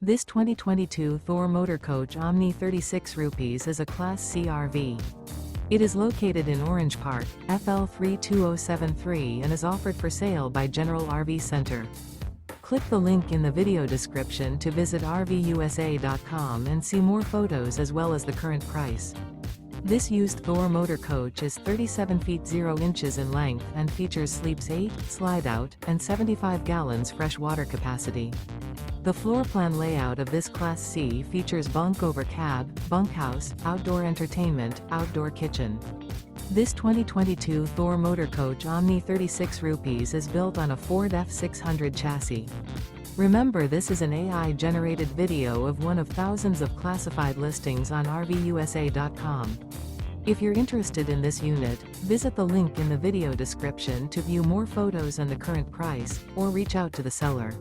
This 2022 Thor Motor Coach Omni 36 rupees is a Class C RV. It is located in Orange Park, FL 32073 and is offered for sale by General RV Center. Click the link in the video description to visit RVUSA.com and see more photos as well as the current price. This used Thor motor coach is 37 feet 0 inches in length and features sleeps 8, slide-out, and 75 gallons fresh water capacity. The floor plan layout of this Class C features Bunk Over Cab, Bunkhouse, outdoor entertainment, outdoor kitchen. This 2022 Thor Motor Coach Omni 36 rupees is built on a Ford F600 chassis. Remember, this is an AI-generated video of one of thousands of classified listings on RVUSA.com. If you're interested in this unit, visit the link in the video description to view more photos and the current price, or reach out to the seller.